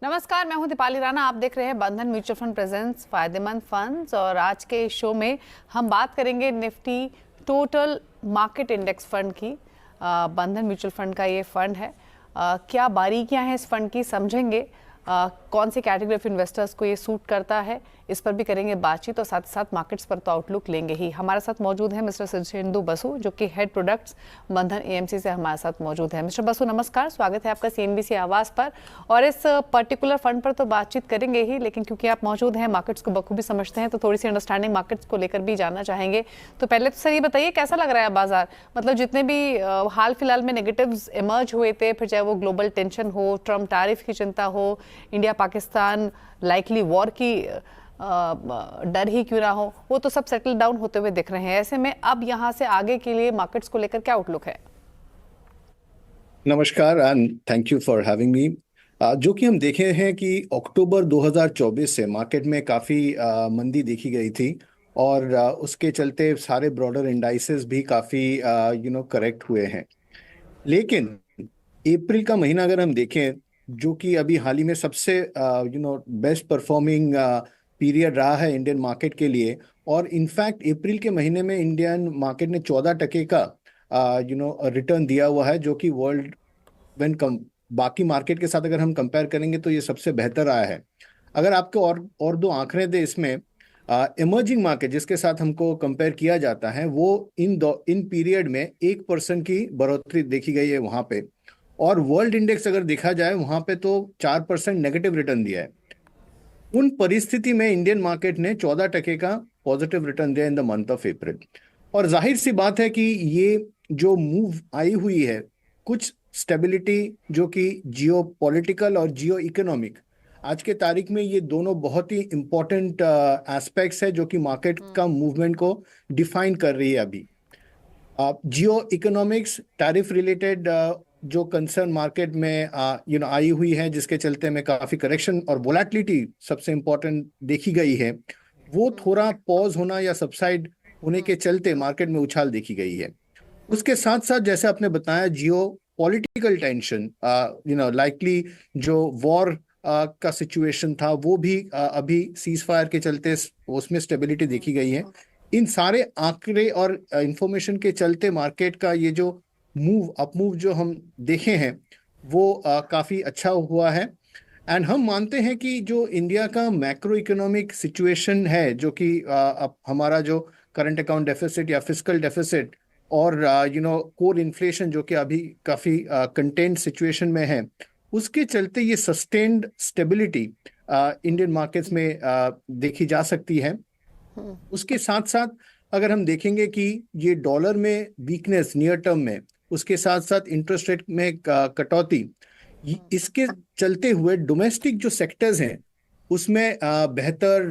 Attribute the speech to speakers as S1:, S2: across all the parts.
S1: नमस्कार, मैं हूं दीपाली राणा। आप देख रहे हैं बंधन म्यूचुअल फंड प्रेजेंस फायदेमंद फंड्स और आज के इस शो में हम बात करेंगे Nifty total market index fund की। बंधन म्यूचुअल फंड का ये फंड है। क्या बारीकियां हैं इस फंड की समझेंगे। कौन सी कैटेगरी ऑफ इन्वेस्टर्स को ये सूट करता है, इस पर भी करेंगे बातचीत और साथ साथ मार्केट्स पर तो आउटलुक लेंगे ही। हमारे साथ मौजूद है मिस्टर सिद्धेंदु बसु, जो कि हेड प्रोडक्ट्स बंधन एएमसी से हमारे साथ मौजूद है। मिस्टर बसु नमस्कार, स्वागत है आपका सीएनबीसी आवाज पर। और इस पर्टिकुलर फंड पर तो बातचीत करेंगे ही, लेकिन क्योंकि आप मौजूद हैं, मार्केट्स को बखूबी समझते हैं, तो थोड़ी सी अंडरस्टैंडिंग मार्केट्स को लेकर भी जानना चाहेंगे। तो पहले तो सर ये बताइए, कैसा लग रहा है बाजार? मतलब जितने भी हाल फिलहाल में नेगेटिव्स इमर्ज हुए थे, फिर चाहे वो ग्लोबल टेंशन हो, ट्रम्प टैरिफ की चिंता हो, इंडिया पाकिस्तान लाइकली वॉर की डर ही क्यों ना हो, वो तो सब सेटल डाउन होते हुए दिख रहे हैं। ऐसे में अब यहाँ से आगे के लिए मार्केट्स को लेकर क्या आउटलुक है?
S2: नमस्कार and thank you for having me. जो कि हम देखे हैं कि अक्टूबर 2024 से मार्केट में काफ़ी मंदी देखी गई थी और उसके चलते सारे ब्रॉडर इंडाइसेस भी काफ़ी करेक्ट हुए हैं। लेकिन अप्रैल का महीना अगर हम देखें, जो कि अभी हाल ही में सबसे बेस्ट परफॉर्मिंग पीरियड रहा है इंडियन मार्केट के लिए, और इनफैक्ट अप्रैल के महीने में इंडियन मार्केट ने 14% का रिटर्न दिया हुआ है, जो कि वर्ल्ड व्हेन बाकी मार्केट के साथ अगर हम कंपेयर करेंगे तो ये सबसे बेहतर आया है। अगर आपको और दो आंकड़े दे इसमें, इमर्जिंग मार्केट जिसके साथ हमको कंपेयर किया जाता है, वो इन पीरियड में 1% की बढ़ोतरी देखी गई है वहां पे। और वर्ल्ड इंडेक्स अगर देखा जाए वहां पे तो 4% नेगेटिव रिटर्न दिया है। उन परिस्थिति में इंडियन मार्केट ने 14% का पॉजिटिव रिटर्न दिया in the month of April. और जाहिर सी बात है कि ये जो मूव आई हुई है, कुछ स्टेबिलिटी जो कि जियो पॉलिटिकल और जियो इकोनॉमिक, आज के तारीख में ये दोनों बहुत ही इंपॉर्टेंट एस्पेक्ट्स है जो कि मार्केट का मूवमेंट को डिफाइन कर रही है। अभी जियो इकोनॉमिक्स, टैरिफ रिलेटेड जो कंसर्न मार्केट में आई हुई है, जिसके चलते में काफी करेक्शन और वोलेटिलिटी सबसे इंपॉर्टेंट देखी गई है, वो थोड़ा पॉज होना या सबसाइड होने के चलते मार्केट में उछाल देखी गई है। उसके साथ साथ जैसे आपने बताया, जियो पॉलिटिकल टेंशन, लाइकली जो वॉर का सिचुएशन था, वो भी अभी सीज फायर के चलते उसमें स्टेबिलिटी देखी गई है। इन सारे आंकड़े और इंफॉर्मेशन के चलते मार्केट का ये जो अपमूव जो हम देखे हैं, वो काफी अच्छा हुआ है। एंड हम मानते हैं कि जो इंडिया का मैक्रो इकोनॉमिक सिचुएशन है, जो कि हमारा जो करंट अकाउंट डेफिसिट या फिस्कल डेफिसिट और कोर इन्फ्लेशन जो कि अभी काफी कंटेंट सिचुएशन में है, उसके चलते ये सस्टेन्ड स्टेबिलिटी इंडियन मार्केट्स में देखी जा सकती है। उसके साथ साथ अगर हम देखेंगे कि ये डॉलर में वीकनेस नियर टर्म में, उसके साथ साथ इंटरेस्ट रेट में कटौती, इसके चलते हुए डोमेस्टिक जो सेक्टर्स हैं उसमें बेहतर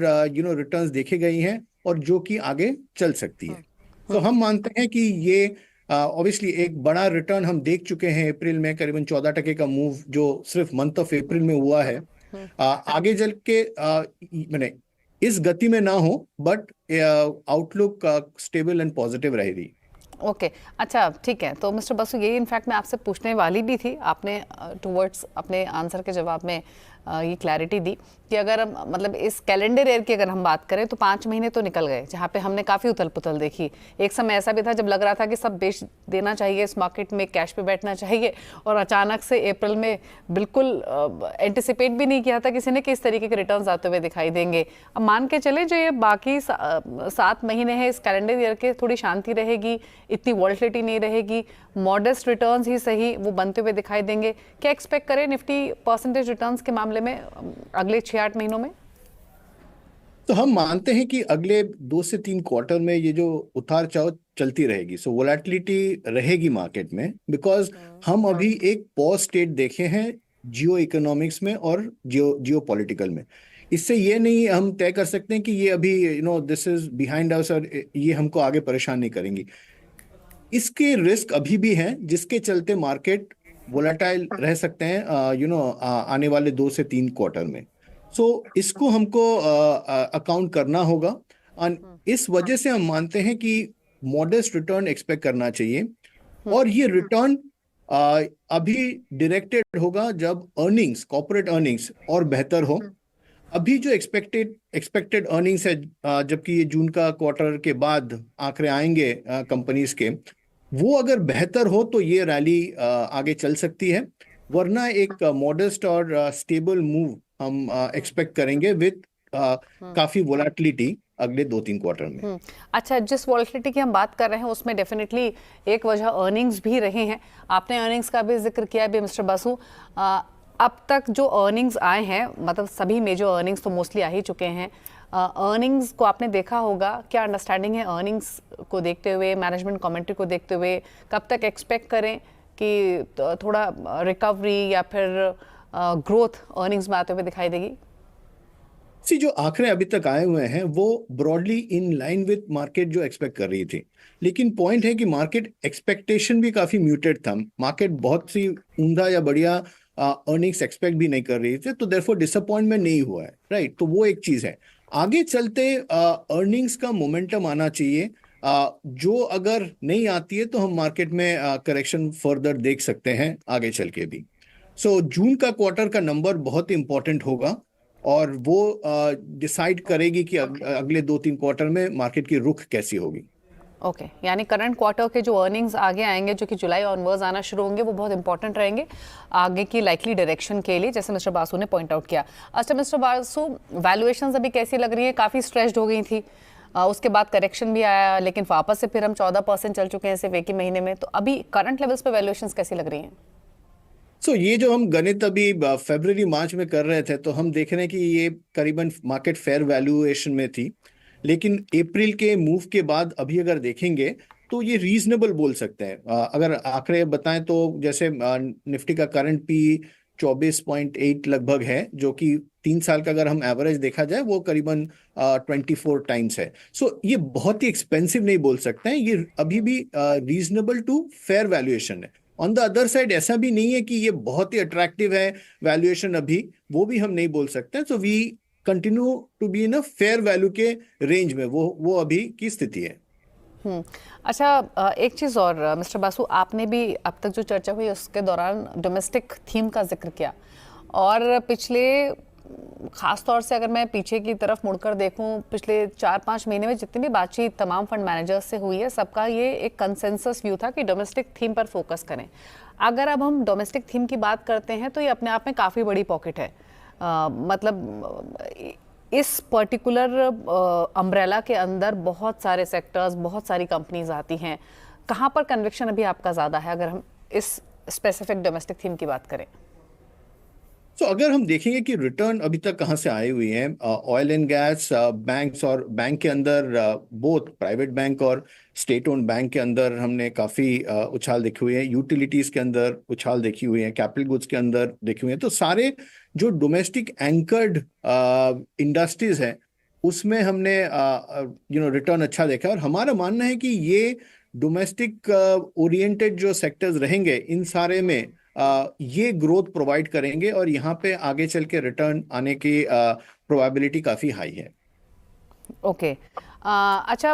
S2: रिटर्न्स देखे गई हैं और जो कि आगे चल सकती है। तो हम मानते हैं कि ये ऑब्वियसली एक बड़ा रिटर्न हम देख चुके हैं अप्रैल में, करीबन 14% का मूव जो सिर्फ मंथ ऑफ अप्रैल में हुआ है। आगे चल के मैंने इस गति में ना हो, but outlook stable and positive रहेगी।
S1: ओके अच्छा, ठीक है। तो मिस्टर बसु, यही इनफैक्ट मैं आपसे पूछने वाली भी थी। आपने टुवर्ड्स अपने आंसर के जवाब में ये क्लैरिटी दी कि अगर हम मतलब इस कैलेंडर ईयर की अगर हम बात करें तो 5 महीने तो निकल गए जहाँ पे हमने काफ़ी उथल पुथल देखी। एक समय ऐसा भी था जब लग रहा था कि सब बेच देना चाहिए, इस मार्केट में कैश पे बैठना चाहिए, और अचानक से अप्रैल में बिल्कुल एंटिसिपेट भी नहीं किया था किसी ने कि इस तरीके के रिटर्न्स आते हुए दिखाई देंगे। अब मान के चले जो ये बाकी 7 महीने हैं इस कैलेंडर ईयर के, थोड़ी शांति रहेगी, इतनी वॉलेटिलिटी नहीं रहेगी, मॉडेस्ट रिटर्न्स ही सही वो बनते हुए दिखाई देंगे। क्या एक्सपेक्ट करें निफ्टी परसेंटेज रिटर्न्स के मामले में अगले 6-8 महीनों में?
S2: तो हम मानते हैं कि अगले 2 से 3 क्वार्टर में ये जो उतार चढ़ाव चलती रहेगी, सो वोलेटिलिटी रहेगी मार्केट में, बिकॉज हम अभी एक पॉज स्टेट देखे हैं जियो इकोनॉमिक्स में और जियो पॉलिटिकल में। इससे ये नहीं हम तय कर सकते हैं कि ये अभी दिस इज बिहाइंड अस और ये हमको आगे परेशान नहीं करेंगी। इसके रिस्क अभी भी हैं, जिसके चलते मार्केट वोलेटाइल रह सकते हैं आने वाले 2 से 3 क्वार्टर में। सो इसको हमको अकाउंट करना होगा, और इस वजह से हम मानते हैं कि मॉडेस्ट रिटर्न एक्सपेक्ट करना चाहिए। और ये रिटर्न अभी डायरेक्टेड होगा जब अर्निंग्स, कॉर्पोरेट अर्निंग्स और बेहतर हो। अभी जो एक्सपेक्टेड अर्निंग्स है, जबकि ये जून का क्वार्टर के बाद आंकड़े आएंगे कंपनीज के, वो अगर बेहतर हो तो ये रैली आगे चल सकती है, वरना एक मॉडेस्ट और स्टेबल मूव हम एक्सपेक्ट करेंगे विद काफी वोलेटिलिटी अगले 2-3 क्वार्टर में।
S1: अच्छा, जिस वॉलेटिलिटी की हम बात कर रहे हैं उसमें डेफिनेटली एक वजह अर्निंग्स भी रहे हैं। आपने अर्निंग्स का भी जिक्र किया भी मिस्टर बासु। अब तक जो अर्निंग्स आए हैं, मतलब सभी मेजर अर्निंग्स तो मोस्टली आ ही चुके हैं। अर्निंग्स को आपने देखा होगा, क्या अंडरस्टैंडिंग है अर्निंग्स को देखते हुए, मैनेजमेंट कमेंट्री को देखते हुए, कब तक एक्सपेक्ट करें कि थोड़ा रिकवरी या फिर ग्रोथ अर्निंग्स में आते हुए दिखाई देगी?
S2: जो आंकड़े अभी तक आए हुए हैं वो broadly in line with market जो एक्सपेक्ट कर रही थी, लेकिन पॉइंट है कि मार्केट एक्सपेक्टेशन भी काफी म्यूटेड था। मार्केट बहुत सी उम्दा या बढ़िया अर्निंग्स एक्सपेक्ट भी नहीं कर रही थी, तो देयरफॉर डिसअपॉइंटमेंट नहीं हुआ है, राइट। तो वो एक चीज है। आगे चलते अर्निंग्स का मोमेंटम आना चाहिए, जो अगर नहीं आती है तो हम मार्केट में करेक्शन फर्दर देख सकते हैं आगे चल के भी। जून का क्वार्टर का नंबर बहुत इंपॉर्टेंट होगा और वो डिसाइड करेगी कि अगले 2-3 क्वार्टर में मार्केट की रुख कैसी होगी।
S1: ओके, यानी करंट क्वार्टर के जो अर्निंग्स आगे आएंगे, जो कि जुलाई ऑनवर्ड्स आना शुरू होंगे, वो बहुत इंपॉर्टेंट रहेंगे आगे की लाइकली डायरेक्शन के लिए, जैसे मिस्टर बासु ने पॉइंट आउट किया। अच्छा मिस्टर बासु, वैल्यूएशंस अभी कैसी लग रही है? काफ़ी स्ट्रेस्ड हो गई थी, उसके बाद करेक्शन भी आया, लेकिन वापस से फिर हम 14% चल चुके हैं सिर्फ एक ही महीने में। तो अभी करंट लेवल्स पे वैल्यूएशंस कैसी लग रही हैं?
S2: ये जो हम गणित अभी फरवरी मार्च में कर रहे थे, तो हम देख रहे हैं कि ये करीबन मार्केट फेयर वैल्यूएशन में थी, लेकिन अप्रैल के मूव के बाद अभी अगर देखेंगे तो ये रीजनेबल बोल सकते हैं। अगर आंकड़े बताएं तो जैसे निफ्टी का करंट पी 24.8 लगभग है, जो कि 3 साल का अगर हम एवरेज देखा जाए वो करीबन 24 टाइम्स है। ये बहुत ही एक्सपेंसिव नहीं बोल सकते हैं, ये अभी भी रीजनेबल टू फेयर वैल्यूएशन है। ऑन द अदर साइड ऐसा भी नहीं है कि ये बहुत ही अट्रैक्टिव है वैल्यूएशन, अभी वो भी हम नहीं बोल सकते हैं। We continue to be in a fair value के रेंज में, वो अभी की स्थिति है।
S1: अच्छा, एक चीज़ और मिस्टर बासु, आपने भी अब तक जो चर्चा हुई उसके दौरान डोमेस्टिक थीम का जिक्र किया, और पिछले खास तौर से अगर मैं पीछे की तरफ मुड़कर देखूं, पिछले 4-5 महीने में जितनी भी बातचीत तमाम फंड मैनेजर्स से हुई है, सबका ये एक कंसेंसस व्यू था कि डोमेस्टिक थीम पर फोकस करें। अगर अब हम डोमेस्टिक थीम की बात करते हैं तो ये अपने आप में काफ़ी बड़ी पॉकेट है। मतलब इस पर्टिकुलर अम्ब्रेला के अंदर बहुत सारे सेक्टर्स, बहुत सारी कंपनीज आती हैं। कहाँ पर कन्विक्शन अभी आपका ज़्यादा है अगर हम इस स्पेसिफिक डोमेस्टिक थीम की बात करें?
S2: अगर हम देखेंगे कि रिटर्न अभी तक कहाँ से आई हुई है, ऑयल एंड गैस, बैंक्स, और बैंक के अंदर बोथ प्राइवेट बैंक और स्टेट ओन्ड बैंक के अंदर हमने काफ़ी उछाल देखी हुई है, यूटिलिटीज़ के अंदर उछाल देखी हुई है, कैपिटल गुड्स के अंदर देखी हुई है। तो सारे जो डोमेस्टिक एंकर्ड इंडस्ट्रीज है उसमें हमने रिटर्न अच्छा देखा, और हमारा मानना है कि ये डोमेस्टिक ओरिएंटेड जो सेक्टर्स रहेंगे इन सारे में ये ग्रोथ प्रोवाइड करेंगे, और यहाँ पे आगे चल के रिटर्न आने की प्रोबेबिलिटी काफ़ी हाई है।
S1: ओके, अच्छा,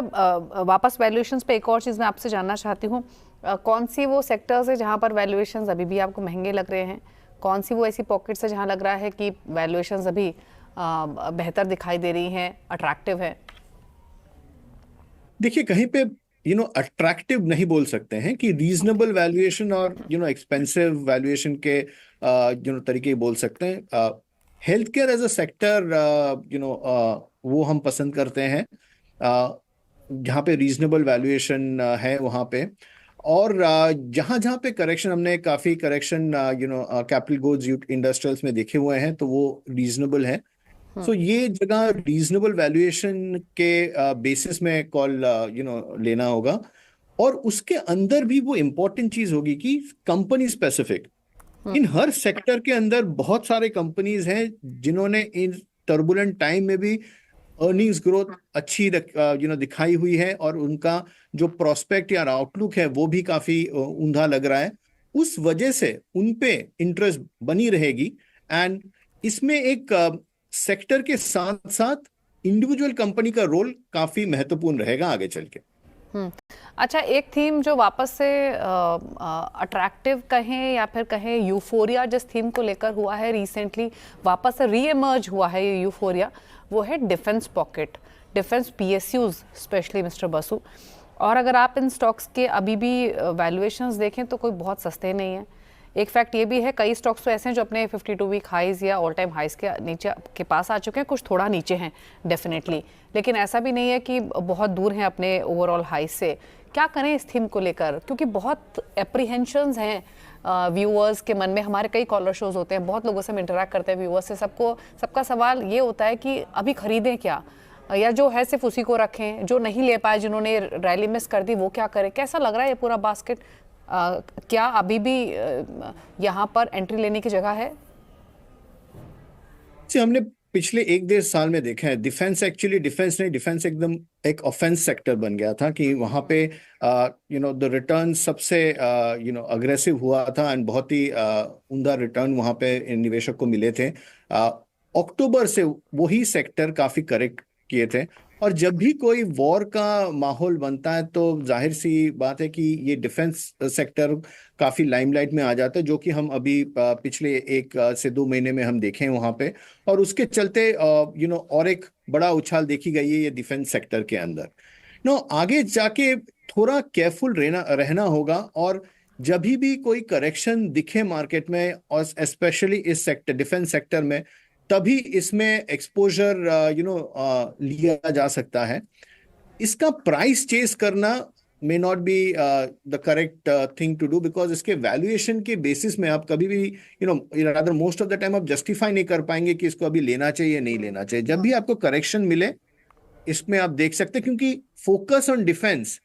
S1: वापस वैल्यूएशंस पे एक और चीज़ मैं आपसे जानना चाहती हूँ। कौन सी वो सेक्टर्स है जहाँ पर वैल्यूएशंस अभी भी आपको महंगे लग रहे हैं? कौन सी वो ऐसी पॉकेट्स है जहाँ लग रहा है कि वैल्यूएशंस अभी बेहतर दिखाई दे रही हैं, अट्रैक्टिव है?
S2: देखिए, कहीं पे अट्रैक्टिव नहीं बोल सकते हैं कि रीजनेबल वैल्यूएशन और एक्सपेंसिव वैल्यूएशन के तरीके बोल सकते हैं। Health care as a sector वो हम पसंद करते हैं, जहाँ पे रीजनेबल वैल्यूएशन है वहाँ पे, और जहाँ जहाँ पे करेक्शन, हमने काफ़ी करेक्शन कैपिटल गुड्स इंडस्ट्रियल्स में देखे हुए हैं, तो वो रीजनेबल है। ये जगह रीजनेबल वैल्यूएशन के बेसिस में कॉल लेना होगा, और उसके अंदर भी वो इम्पोर्टेंट चीज होगी कि कंपनी स्पेसिफिक। इन हर सेक्टर के अंदर बहुत सारे कंपनीज हैं जिन्होंने इन टर्बुलेंट टाइम में भी अर्निंग्स ग्रोथ अच्छी दिखाई हुई है, और उनका जो प्रोस्पेक्ट या आउटलुक है वो भी काफी उम्दा लग रहा है। उस वजह से उन पे इंटरेस्ट बनी रहेगी, एंड इसमें एक सेक्टर के साथ साथ इंडिविजुअल कंपनी का रोल काफी महत्वपूर्ण रहेगा आगे चल के।
S1: अच्छा, एक थीम जो वापस से अट्रैक्टिव कहें या फिर कहें यूफोरिया जिस थीम को लेकर हुआ है रिसेंटली, वापस से रीएमर्ज हुआ है ये यूफोरिया, वो है defence pocket, defence PSUs specially mister Basu. और अगर आप इन स्टॉक्स के अभी भी वैल्यूएशंस देखें तो कोई बहुत सस्ते नहीं है। एक फैक्ट ये भी है, कई स्टॉक्स तो ऐसे हैं जो अपने 52 वीक हाइज या ऑल टाइम हाइज के नीचे के पास आ चुके हैं, कुछ थोड़ा नीचे हैं डेफिनेटली, लेकिन ऐसा भी नहीं है कि बहुत दूर हैं अपने ओवरऑल हाइज से। क्या करें इस थीम को लेकर, क्योंकि बहुत एप्रीहेंशंस हैं व्यूअर्स के मन में। हमारे कई कॉलर शोज होते हैं, बहुत लोगों से हम इंटरेक्ट करते हैं व्यूअर्स से, सबका सवाल ये होता है कि अभी खरीदें क्या, या जो है सिर्फ उसी को रखें, जो नहीं ले पाए, जिन्होंने रैली मिस कर दी वो क्या करें। कैसा लग रहा है ये पूरा बास्केट? क्या अभी भी यहाँ पर एंट्री लेने की जगह है?
S2: हमने पिछले 1-1.5 साल में देखा है, डिफेंस एकदम एक ऑफेंस सेक्टर बन गया था कि वहां पे द रिटर्न सबसे अग्रेसिव हुआ था एंड बहुत ही उम्दा रिटर्न वहां पे निवेशक को मिले थे। अक्टूबर से वही सेक्टर काफी करेक्ट किए थे, और जब भी कोई वॉर का माहौल बनता है तो जाहिर सी बात है कि ये डिफेंस सेक्टर काफी लाइमलाइट में आ जाता है, जो कि हम अभी पिछले 1 से 2 महीने में हम देखे हैं वहां पे, और उसके चलते और एक बड़ा उछाल देखी गई है ये डिफेंस सेक्टर के अंदर। आगे जाके थोड़ा केयरफुल रहना होगा, और जब भी कोई करेक्शन दिखे मार्केट में और स्पेशली इस सेक्टर डिफेंस सेक्टर में, तभी इसमें एक्सपोजर लिया जा सकता है। इसका प्राइस चेस करना may not be the correct thing to do, because इसके वैल्यूएशन के बेसिस में आप कभी भी rather most of the time आप जस्टिफाई नहीं कर पाएंगे कि इसको अभी लेना चाहिए नहीं लेना चाहिए। जब भी आपको करेक्शन मिले इसमें आप देख सकते हैं, क्योंकि फोकस ऑन डिफेंस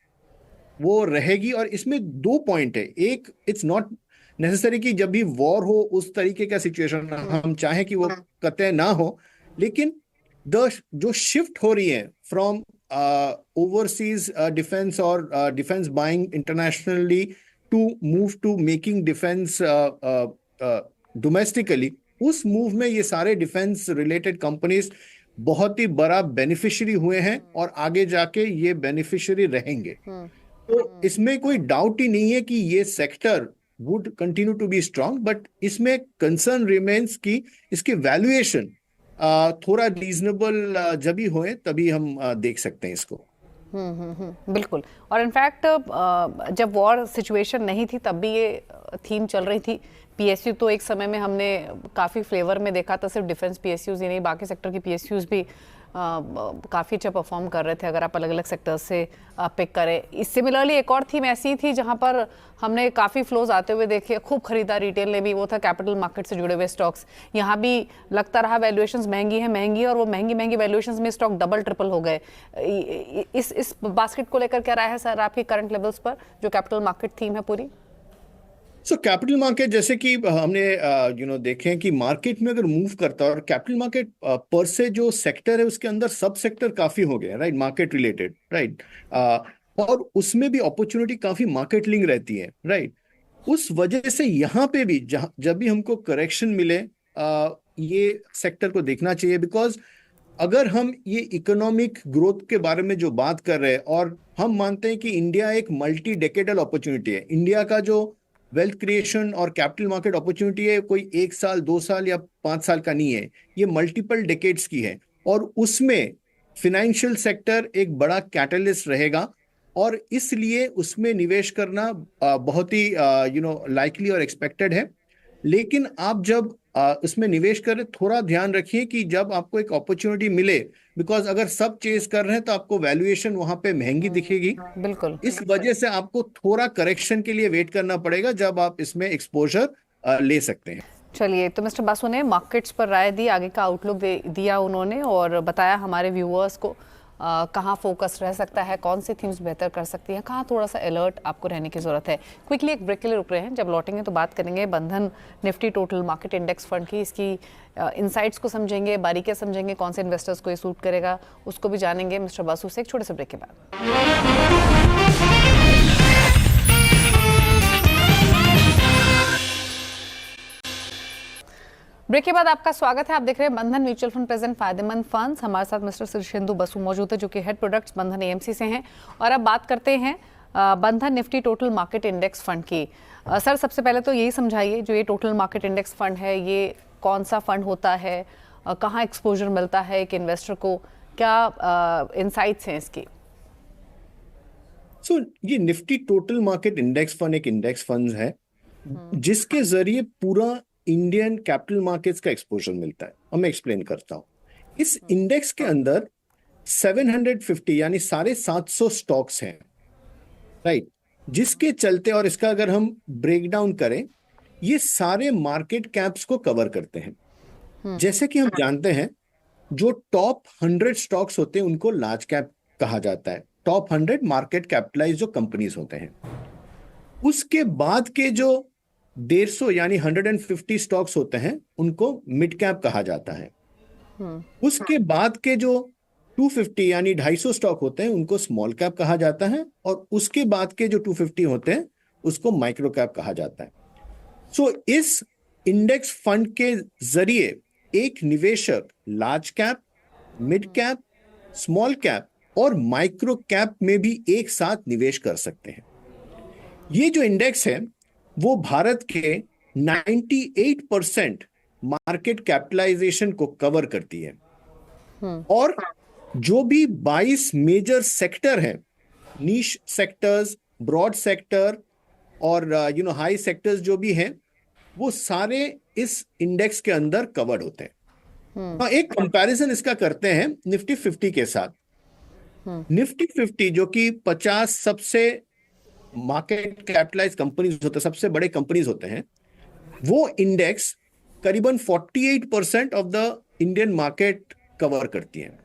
S2: वो रहेगी। और इसमें 2 पॉइंट है, एक, इट्स नॉट नेसेसरी कि जब भी वॉर हो उस तरीके का सिचुएशन हम चाहें कि वो कतई ना हो, लेकिन जो शिफ्ट हो रही है फ्रॉम ओवरसीज डिफेंस और defence buying internationally to move to making defence domestically, उस मूव में ये सारे डिफेंस रिलेटेड कंपनीज बहुत ही बड़ा बेनिफिशियरी हुए हैं और आगे जाके ये बेनिफिशियरी रहेंगे। तो इसमें कोई डाउट ही नहीं है कि ये sector would continue to be strong, but इसमें कंसर्न रिमेन्स कि इसके वैल्यूएशन थोड़ा रीजनेबल जब भी होए तभी हम देख सकते हैं इसको।
S1: बिल्कुल। और इनफैक्ट जब वॉर सिचुएशन नहीं थी तब भी ये थीम चल रही थी। पीएसयू तो एक समय में हमने काफ़ी फ्लेवर में देखा था, सिर्फ डिफेंस पीएसयूज ही नहीं, बाकी सेक्टर की पीएसयूज भी काफ़ी अच्छा परफॉर्म कर रहे थे अगर आप अलग अलग सेक्टर्स से पिक करें। सिमिलरली एक और थीम ऐसी थी जहां पर हमने काफ़ी फ्लोज आते हुए देखे, खूब खरीदा रिटेल ने भी, वो था कैपिटल मार्केट से जुड़े हुए स्टॉक्स। यहाँ भी लगता रहा वैल्यूएशंस महंगी और वो महंगी वैल्यूएशंस में स्टॉक डबल ट्रिपल हो गए। इस बास्केट को लेकर क्या राय है सर आपकी करंट लेवल्स पर, जो कैपिटल मार्केट थीम है पूरी?
S2: कैपिटल मार्केट जैसे कि हमने देखें कि मार्केट में अगर मूव करता है, और कैपिटल मार्केट पर से जो सेक्टर है उसके अंदर सब सेक्टर काफी हो गए, राइट, मार्केट रिलेटेड, राइट, और उसमें भी अपॉर्चुनिटी काफी मार्केट लिंक रहती है, राइट। उस वजह से यहाँ पे भी जब भी हमको करेक्शन मिले ये सेक्टर को देखना चाहिए, बिकॉज अगर हम ये इकोनॉमिक ग्रोथ के बारे में जो बात कर रहे हैं, और हम मानते हैं कि इंडिया एक मल्टी डेकेडल अपॉर्चुनिटी है, इंडिया का जो वेल्थ क्रिएशन और कैपिटल मार्केट अपॉर्चुनिटी है कोई 1 साल 2 साल या 5 साल का नहीं है, ये मल्टीपल डेकेड्स की है, और उसमें फिनेंशियल सेक्टर एक बड़ा कैटलिस्ट रहेगा, और इसलिए उसमें निवेश करना बहुत ही लाइकली और एक्सपेक्टेड है। लेकिन आप जब इसमें निवेश करें, थोड़ा ध्यान रखिए कि जब आपको एक अपॉर्चुनिटी मिले, बिकॉज अगर सब चेज कर रहे हैं तो आपको वैल्यूएशन वहां पे महंगी दिखेगी।
S1: बिल्कुल,
S2: इस वजह से आपको थोड़ा करेक्शन के लिए वेट करना पड़ेगा जब आप इसमें एक्सपोजर ले सकते हैं।
S1: चलिए, तो मिस्टर बासु ने मार्केट्स पर राय दी, आगे का आउटलुक दिया उन्होंने, और बताया हमारे व्यूअर्स को कहाँ फोकस रह सकता है, कौन सी थीम्स बेहतर कर सकती हैं, कहाँ थोड़ा सा अलर्ट आपको रहने की ज़रूरत है। क्विकली एक ब्रेक के लिए रुक रहे हैं, जब लौटेंगे तो बात करेंगे बंधन Nifty total market index fund की, इसकी इनसाइट्स को समझेंगे, बारीकियाँ समझेंगे, कौन से इन्वेस्टर्स को ये सूट करेगा उसको भी जानेंगे मिस्टर बासु से एक छोटे से ब्रेक के बाद। ब्रेक के बाद आपका स्वागत है। आप देख रहे हैं बंधन म्यूचुअल फंड प्रेजेंट फायदेमंद फंड्स। हमारे साथ मिस्टर शीर्षेंदु बसु मौजूद है जो कि हेड प्रोडक्ट्स बंधन एएमसी से हैं। और अब बात करते हैं बंधन Nifty total market index fund की। सर सबसे पहले तो यही समझाइए, जो ये टोटल मार्केट इंडेक्स फंड है ये कौन सा फंड होता है, कहाँ एक्सपोजर मिलता है एक इन्वेस्टर को, क्या इनसाइट्स हैं इसकी?
S2: ये Nifty total market index fund एक इंडेक्स फंड है जिसके जरिए पूरा इंडियन कैपिटल मार्केट्स का एक्सपोजर मिलता है। और मैं एक्सप्लेन करता हूं। इस इंडेक्स के अंदर 750 यानी 750 स्टॉक्स हैं, राइट, जिसके चलते, और इसका अगर हम ब्रेक डाउन करें, ये सारे मार्केट कैप्स को कवर करते हैं। जैसे कि हम जानते हैं, जो टॉप 100 स्टॉक्स होते हैं उनको लार्ज कैप कहा जाता है। टॉप 100 मार्केट कैपिटलाइज जो कंपनीज होते हैं। उसके बाद के जो 150 यानी 150 स्टॉक्स होते हैं उनको मिड कैप कहा जाता है। उसके बाद के जो 250 यानी 250 स्टॉक होते हैं उनको स्मॉल कैप कहा जाता है, और उसके बाद के जो 250 होते हैं उसको माइक्रो कैप कहा जाता है। इस इंडेक्स फंड के जरिए एक निवेशक large cap, mid cap, small cap और माइक्रो कैप में भी एक साथ निवेश कर सकते हैं। ये जो इंडेक्स है वो भारत के 98% मार्केट कैपिटलाइजेशन को कवर करती है। और जो भी 22 मेजर सेक्टर हैं, नीश सेक्टर्स, ब्रॉड सेक्टर और हाई सेक्टर्स जो भी हैं, वो सारे इस इंडेक्स के अंदर कवर्ड होते हैं। एक कंपैरिजन इसका करते हैं निफ्टी 50 के साथ। निफ्टी 50 जो कि 50 सबसे मार्केट कैपिटलाइज कंपनीज होते हैं, सबसे बड़े कंपनीज होते हैं, वो इंडेक्स करीबन 48% of the Indian market cover करती है।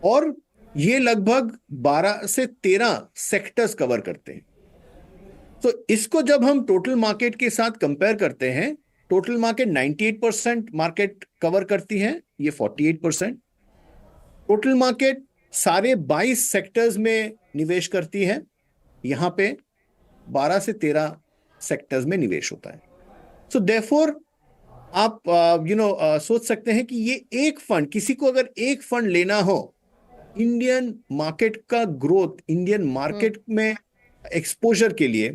S2: और ये लगभग 12 से 13 सेक्टर्स कवर करते हैं। इसको जब हम टोटल मार्केट के साथ कंपेयर करते हैं, टोटल मार्केट 98% मार्केट कवर करती है, ये 48%। टोटल मार्केट सारे 22 सेक्टर्स में निवेश करती है, यहां पे 12 से 13 सेक्टर्स में निवेश होता है। देयरफॉर आप सोच सकते हैं कि ये एक फंड, किसी को अगर एक फंड लेना हो इंडियन मार्केट का ग्रोथ, इंडियन मार्केट में एक्सपोजर के लिए,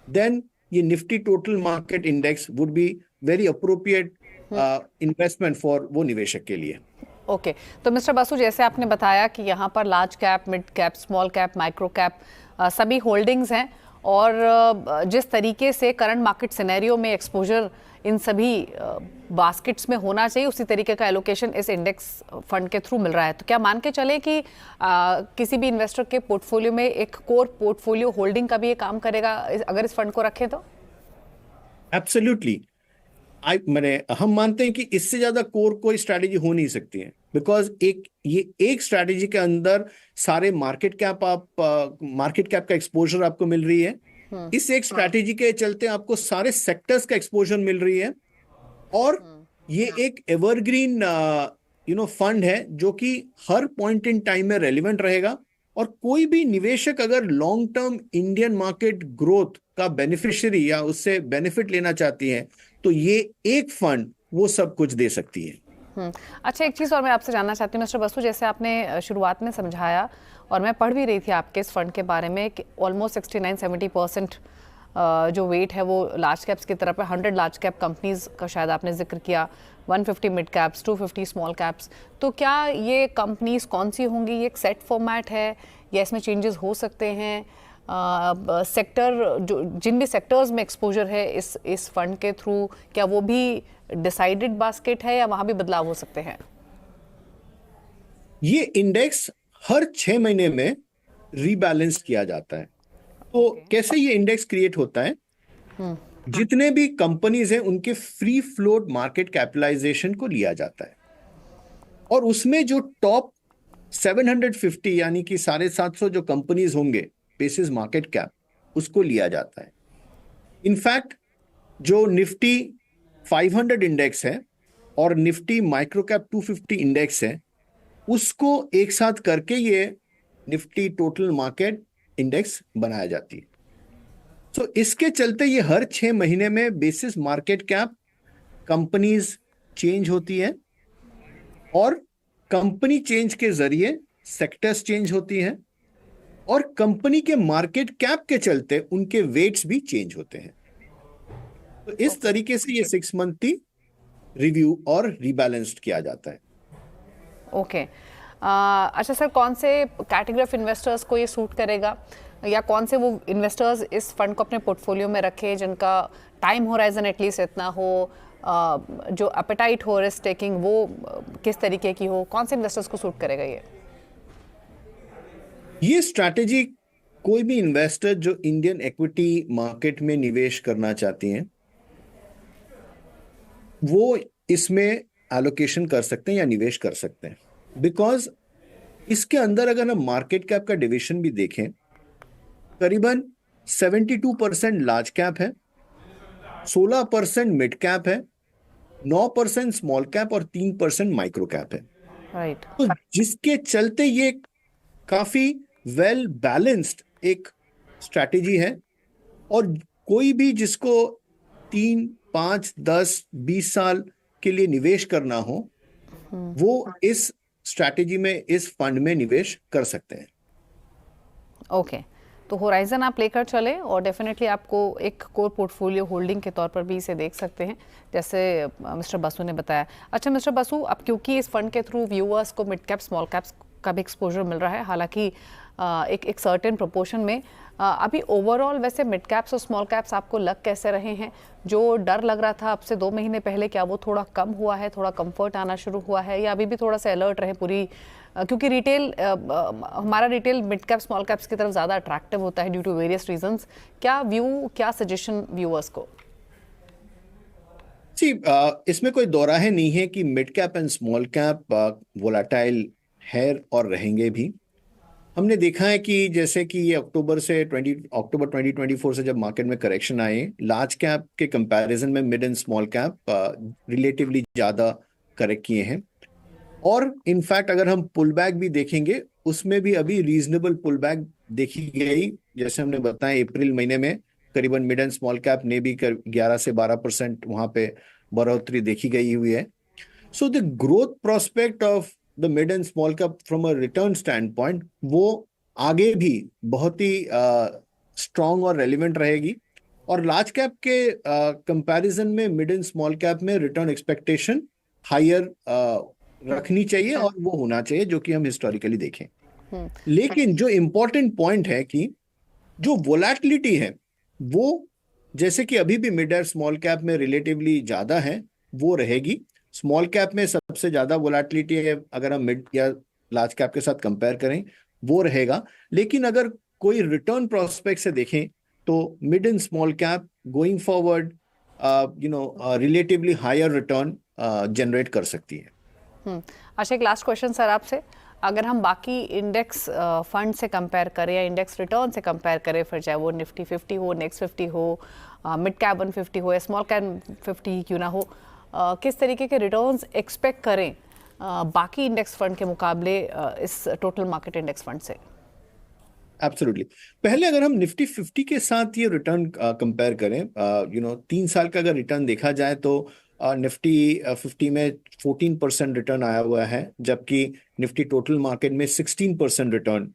S2: देन ये Nifty total market index would be very appropriate investment for वो निवेशक के लिए।
S1: ओके, तो मिस्टर बसु, जैसे आपने बताया कि यहाँ पर large cap, mid cap, small cap, micro cap सभी होल्डिंग्स हैं, और जिस तरीके से करंट मार्केट सिनेरियो में एक्सपोजर इन सभी बास्केट्स में होना चाहिए, उसी तरीके का एलोकेशन इस इंडेक्स फंड के थ्रू मिल रहा है। तो क्या मान के चले कि किसी भी इन्वेस्टर के पोर्टफोलियो में एक कोर पोर्टफोलियो होल्डिंग का भी ये काम करेगा अगर इस फंड को रखें तो?
S2: एब्सोल्युटली। हम मानते हैं कि इससे ज्यादा कोर कोई स्ट्रैटेजी हो नहीं सकती है, बिकॉज ये एक स्ट्रैटेजी के अंदर सारे मार्केट कैप का एक्सपोजर आपको मिल रही है। इस एक स्ट्रैटेजी के चलते आपको सारे सेक्टर्स का एक्सपोजर मिल रही है, और ये एक एवरग्रीन फंड है जो कि हर पॉइंट इन टाइम में रेलिवेंट रहेगा। और कोई भी निवेशक अगर long term Indian market growth का बेनिफिशियरी या उससे बेनिफिट लेना चाहती है, तो ये एक फंड वो सब कुछ दे सकती है।
S1: अच्छा, एक चीज़ और मैं आपसे जानना चाहती हूँ मिस्टर बसु, जैसे आपने शुरुआत में समझाया और मैं पढ़ भी रही थी आपके इस फंड के बारे में कि ऑलमोस्ट 69-70% जो वेट है वो लार्ज कैप्स की तरफ है। 100 लार्ज कैप कंपनीज का शायद आपने जिक्र किया, 150 मिड कैप्स, 250 स्मॉल कैप्स। तो क्या ये कंपनीज कौन सी होंगी? ये एक सेट फॉर्मेट है या इसमें चेंजेस हो सकते हैं? सेक्टर जो जिन भी सेक्टर्स में एक्सपोजर है इस फंड के थ्रू, क्या वो भी डिसाइडेड बास्केट है या वहां भी बदलाव हो सकते हैं?
S2: ये इंडेक्स हर 6 महीने में रीबैलेंस किया जाता है। तो कैसे ये इंडेक्स क्रिएट होता है? जितने भी कंपनीज हैं उनके फ्री फ्लोट मार्केट कैपिटलाइजेशन को लिया जाता है, और उसमें जो टॉप 750 यानी कि 750 जो कंपनीज होंगे बेसिस मार्केट कैप, उसको लिया जाता है। इनफैक्ट जो निफ्टी 500 इंडेक्स है और निफ्टी माइक्रो कैप 250 इंडेक्स है, उसको एक साथ करके ये निफ्टी टोटल मार्केट इंडेक्स बनाया जाती है। इसके चलते ये हर 6 महीने में basis market cap companies change होती है, और कंपनी चेंज के जरिए सेक्टर्स चेंज होती हैं, और कंपनी के मार्केट कैप के चलते उनके वेट्स भी चेंज होते हैं। तो इस तरीके से ये 6 मंथली रिव्यू और रिबैलेंस्ड किया जाता है।
S1: ओके। अच्छा सर, कौन से कैटेगरी ऑफ इन्वेस्टर्स को ये सूट करेगा, या कौन से वो इन्वेस्टर्स इस फंड को अपने पोर्टफोलियो में रखे जिनका टाइम होराइजन एटलीस्ट इतना हो, जो अपेटाइट हो रिस्क टेकिंग वो किस तरीके की हो, कौन से इन्वेस्टर्स को सूट करेगा ये?
S2: ये स्ट्रैटेजी कोई भी इन्वेस्टर जो इंडियन इक्विटी मार्केट में निवेश करना चाहती हैं वो इसमें एलोकेशन कर सकते हैं या निवेश कर सकते हैं। बिकॉज इसके अंदर अगर हम मार्केट कैप का डिवीजन भी देखें, करीबन 72% लार्ज कैप है, 16% मिड कैप है, 9% स्मॉल कैप और 3% माइक्रो कैप है।
S1: राइट।
S2: तो जिसके चलते ये काफी वेल बैलेंस्ड एक स्ट्रैटेजी है, और कोई भी जिसको 3, 5, 10, 20 साल के लिए निवेश करना हो वो इस स्ट्रैटेजी में, इस फंड में निवेश कर सकते हैं।
S1: ओके, तो होराइजन आप लेकर चले और डेफिनेटली आपको एक कोर पोर्टफोलियो होल्डिंग के तौर पर भी इसे देख सकते हैं, जैसे मिस्टर बसु ने बताया। अच्छा मिस्टर बसु, अब क्योंकि इस फंड के थ्रू व्यूअर्स को मिड कैप स्मॉल कैप्स का भी एक्सपोजर मिल रहा है, हालांकि एक सर्टेन प्रोपोर्शन में, अभी ओवरऑल वैसे मिड कैप्स और स्मॉल कैप्स आपको लग कैसे रहे हैं? जो डर लग रहा था अब से 2 महीने पहले, क्या वो थोड़ा कम हुआ है, थोड़ा कंफर्ट आना शुरू हुआ है, या अभी भी थोड़ा सा अलर्ट रहे पूरी, क्योंकि रिटेल, हमारा retail mid cap small caps की तरफ ज़्यादा अट्रैक्टिव होता है ड्यू टू वेरियस रीजंस। क्या सजेशन व्यूअर्स को?
S2: जी, इसमें कोई दौराहे नहीं है कि mid cap and small cap volatile है और रहेंगे भी। हमने देखा है कि जैसे कि ये अक्टूबर 2024 से जब मार्केट में करेक्शन आए, लार्ज कैप के कंपैरिजन में mid and small cap relatively ज़्यादा करेक्ट किए हैं। और इनफैक्ट अगर हम पुल बैक भी देखेंगे उसमें भी अभी रीजनेबल पुल बैक देखी गई। जैसे हमने बताया अप्रैल महीने में करीबन मिड एंड स्मॉल कैप ने भी 11 से 12% वहां पे बढ़ोतरी देखी गई हुई है। So the growth prospect of the mid and small cap from a return stand point वो आगे भी बहुत ही स्ट्रांग और रेलिवेंट रहेगी। और लार्ज कैप के कंपैरिजन में मिड एंड स्मॉल कैप में रिटर्न एक्सपेक्टेशन हायर रखनी चाहिए, और वो होना चाहिए जो कि हम हिस्टोरिकली देखें। लेकिन जो इंपॉर्टेंट पॉइंट है कि जो वोलैटिलिटी है वो, जैसे कि अभी भी मिड और स्मॉल कैप में रिलेटिवली ज्यादा है, वो रहेगी। स्मॉल कैप में सबसे ज्यादा वोलैटिलिटी है अगर हम मिड या लार्ज कैप के साथ कंपेयर करें, वो रहेगा। लेकिन अगर कोई रिटर्न प्रोस्पेक्ट से देखें तो mid and small cap going forward relatively higher return generate कर सकती है।
S1: अच्छा, एक लास्ट क्वेश्चन सर आपसे, अगर हम बाकी इंडेक्स फंड से कंपेयर करें या इंडेक्स रिटर्न से कंपेयर करें, फिर चाहे वो निफ्टी 50 हो, नेक्स्ट 50 हो, मिड कैप 150 हो या स्मॉल कैप 50 क्यों ना हो, किस तरीके के रिटर्न्स एक्सपेक्ट करें बाकी इंडेक्स फंड के मुकाबले इस टोटल मार्केट इंडेक्स फंड से?
S2: एब्सोल्युटली। पहले अगर हम निफ्टी 50 के साथ ये रिटर्न कंपेयर करें, 3 साल का अगर रिटर्न देखा जाए तो निफ्टी 50 में 14% रिटर्न आया हुआ है, जबकि निफ्टी टोटल मार्केट में 16% रिटर्न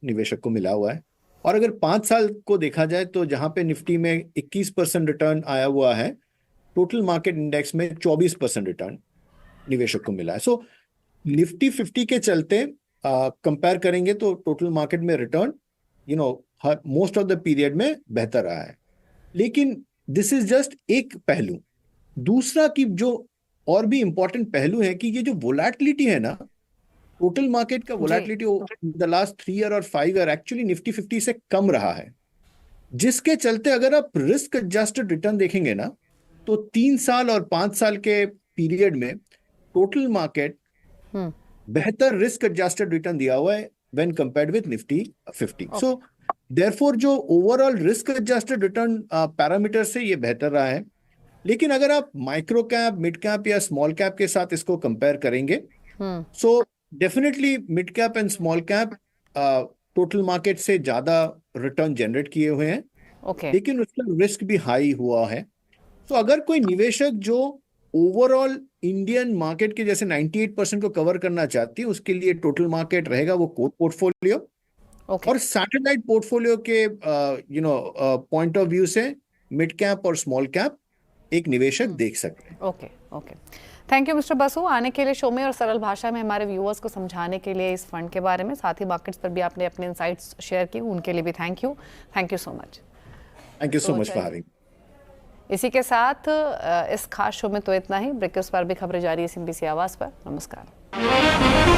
S2: निवेशक को मिला हुआ है। और अगर 5 साल को देखा जाए तो जहां पे निफ्टी में 21% रिटर्न आया हुआ है, टोटल मार्केट इंडेक्स में 24% रिटर्न निवेशक को मिला है। सो निफ्टी 50 के चलते कंपेयर करेंगे तो टोटल मार्केट में return most of the period में बेहतर रहा है। लेकिन दिस इज जस्ट एक पहलू। दूसरा कि जो और भी इंपॉर्टेंट पहलू है कि ये जो वोलैटिलिटी है ना, टोटल मार्केट का वोलैटिलिटी द लास्ट 3 ईयर और 5 ईयर एक्चुअली निफ्टी 50 से कम रहा है, जिसके चलते अगर आप रिस्क एडजस्टेड रिटर्न देखेंगे ना तो 3 साल और 5 साल के पीरियड में टोटल मार्केट बेहतर रिस्क एडजस्टेड रिटर्न दिया हुआ है when compared with Nifty 50। So therefore जो overall risk adjusted return parameter से ये बेहतर रहा है। लेकिन अगर आप माइक्रो कैप, मिड कैप या स्मॉल कैप के साथ इसको कंपेयर करेंगे, so definitely mid cap and small cap total market से ज्यादा रिटर्न जनरेट किए हुए हैं। लेकिन उसका रिस्क भी हाई हुआ है। तो अगर कोई निवेशक जो ओवरऑल इंडियन मार्केट के जैसे 98% को कवर करना चाहती है, उसके लिए टोटल मार्केट रहेगा वो कोर पोर्टफोलियो।
S1: ओके
S2: और सैटेलाइट पोर्टफोलियो के पॉइंट ऑफ व्यू से मिड कैप और स्मॉल कैप एक निवेशक देख सकते हैं।
S1: Okay okay thank you mister Basu आने के लिए शो में और सरल भाषा में हमारे व्यूअर्स को समझाने के लिए इस फंड के बारे में, साथ ही मार्केट्स पर भी आपने अपने इनसाइट्स शेयर की, उनके लिए भी thank you so much.
S2: Thank you so much for having.
S1: इसी के साथ इस खास शो में तो इतना ही। ब्रेक के उस पर भी खबरें जारी है CNBC आवाज पर। नमस्कार।